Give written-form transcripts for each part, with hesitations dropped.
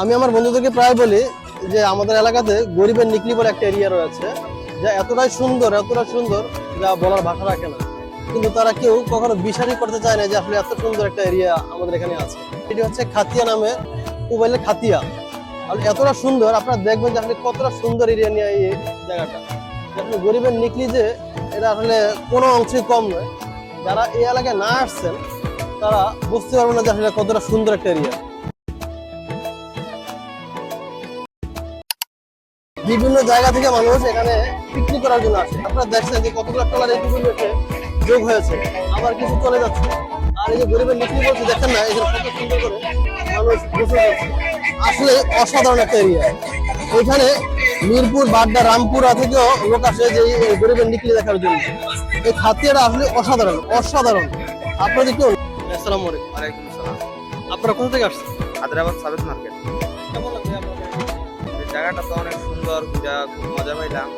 আমি আমার বন্ধুদেরকে প্রায় বলি যে আমাদের এলাকাতে গরিবের নিকলি বলে একটা এরিয়া রয়েছে, যা এতটাই সুন্দর যা বলার ভাষা রাখে না। কিন্তু তারা কেউ কখনো বিশ্বাসই করতে চায় না যে আসলে এত সুন্দর একটা এরিয়া আমাদের এখানে আছে। এটি হচ্ছে খাতিয়া নামে, মোবাইলে খাতিয়া। আর এতটা সুন্দর, আপনারা দেখবেন যে আসলে কতটা সুন্দর এরিয়া নিয়ে এই জায়গাটা। আসলে গরিবের নিকলি যে এটা আসলে কোনো অংশে কম নয়। যারা এই এলাকায় না আসছেন তারা বুঝতে পারবেন না যে আসলে কতটা সুন্দর একটা এরিয়া। বিভিন্ন জায়গা থেকে মানুষ এখানে পিকনিক করার জন্য আসে। আপনারা দেখছেন যে কতগুলো ট্রলার এই পরিবেশে যোগ হয়েছে, আবার কিছু চলে যাচ্ছে। আর এই যে গরিবের নিকলি বলছে, দেখেন না এখানে কত সুন্দর করে মানুষ গোসল করছে। আসলে অসাধারণ একটা এরিয়া। এখানে মিরপুর, বাড্ডা, রামপুরা থেকেও লোক আসে যে এই গরিবের নিকলি দেখার জন্য। এই খাতিয়াটা আসলে অসাধারণ। আপনাদের কি? আসসালামু আলাইকুম। ওয়ালাইকুম আসসালাম। আপনারা কোথা থেকে আসছেন? হায়দ্রাবাদ সাবেক মার্কেট। কেমন লাগছে আপনাদের? এই জায়গাটা তো অনেক সুন্দর, ঘুরা খুব মজা পাইলাম।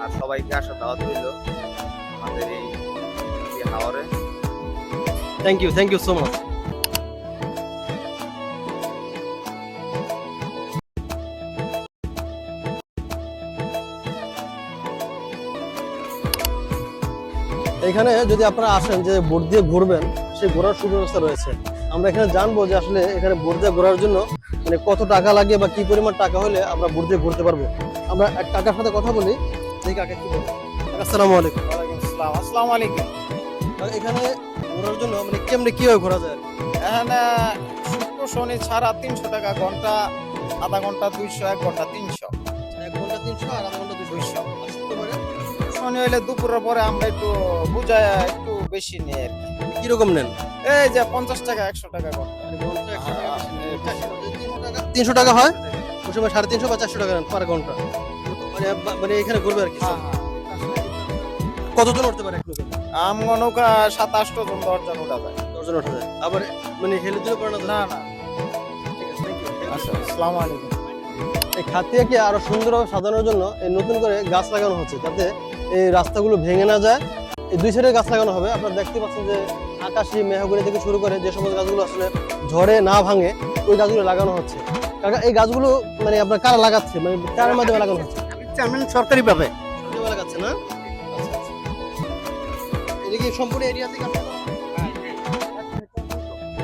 আর সবাইকে আসার দাওয়াত রইল আমাদের এই হাওরে। Thank you so much. এখানে যদি আপনারা আসেন যে বোট দিয়ে ঘুরবেন, সেই ঘোরার সুব্যবস্থা রয়েছে। আমরা এখানে জানবো যে আসলে এখানে বোট দিয়ে ঘোরার জন্য মানে কত টাকা লাগে বা কি পরিমাণ টাকা হলে আমরা বোট দিয়ে ঘুরতে পারবো। আমরা এক কাকার সাথে কথা বলি, সেই কাকা কি বলে। আসসালামু আলাইকুম। ওয়ালাইকুম আসসালাম। আসসালামু আলাইকুম। এখানে ঘোরার জন্য মানে কেমনে কিভাবে ঘোরা যায়? এখানে শুক্র শনি ছাড়া 300 টাকা ঘন্টা, আধা ঘন্টা 200, 1 ঘন্টা 300। 1 ঘন্টা 300 আর আধা ঘন্টা 200। আর শুক্রবারে শনি হইলে দুপুরের পরে আমরা একটু বুঝায় একটু বেশি নিই আর কি। কিরকম নেন? এই যে 50 টাকা 100 টাকা ঘন্টা। ঘন্টা 100 টাকা বেশি নেন। 300 টাকা হয়, ওই সময় 350 বা 400 টাকা নেন পার ঘন্টা। মানে এখানে ঘুরবে আর কি। হ্যাঁ হ্যাঁ। কতজন উঠতে পারে এক নৌকা? আমগো নৌকা 7-8 জন 10 জন উঠা যায়। 10 জন ওঠা যায়। আবার মানে হেলে দিলে পারে না তো? না না। ঠিক আছে, থ্যাংক ইউ। আচ্ছা, আসসালামু আলাইকুম। এই খাতিয়াকে আরো সুন্দরভাবে সাজানোর জন্য এই নতুন করে গাছ লাগানো হচ্ছে, যাতে এই রাস্তাগুলো ভেঙে না যায়। এই দুই সাইডে গাছ লাগানো হবে। আপনারা দেখতে পাচ্ছেন যে আকাশী, মেহগনি থেকে শুরু করে যে সমস্ত গাছগুলো আসলে ঝড়ে না ভাঙে, ওই গাছগুলো লাগানো হচ্ছে। কারণ এই গাছগুলো মানে আপনার কারা লাগাচ্ছে, মানে কার মাধ্যমে লাগানো হচ্ছে? সরকারি ভাবে সরকার লাগাচ্ছে না? আচ্ছা আচ্ছা। এটা কি সম্পূর্ণ এরিয়া থেকে আপনারা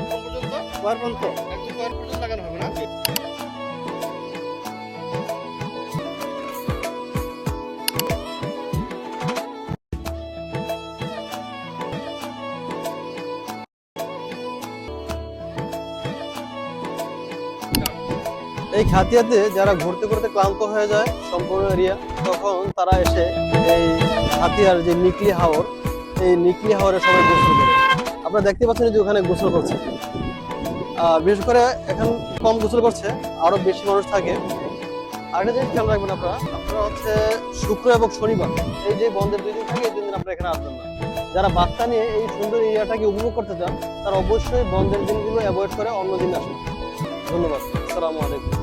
কোন পর্যন্ত? একদম কয়ের পর্যন্ত লাগানো হবে না? এই খাতিয়াতে যারা ঘুরতে ঘুরতে ক্লান্ত হয়ে যায় সম্পূর্ণ এরিয়া, তখন তারা এসে এই খাতিয়ার যে নিকলি হাওর, এই নিকলি হাওরে সবাই গোসল করে। আপনারা দেখতে পাচ্ছেন যে ওখানে গোসল করছে। আর বিশেষ করে এখন কম গোসল করছে, আরো বেশি মানুষ থাকে। আর একটা জিনিস খেয়াল রাখবেন আপনারা হচ্ছে শুক্র এবং শনিবার এই যে বন্ধের 2 দিন থাকে, এই 2 দিন আপনারা এখানে আসবেন না। যারা বাচ্চা নিয়ে এই সুন্দর এরিয়াটাকে উপভোগ করতে চান, তারা অবশ্যই বন্ধের দিনগুলো অ্যাভয়েড করে অন্য দিন আসুন। ধন্যবাদ। আসসালামু আলাইকুম।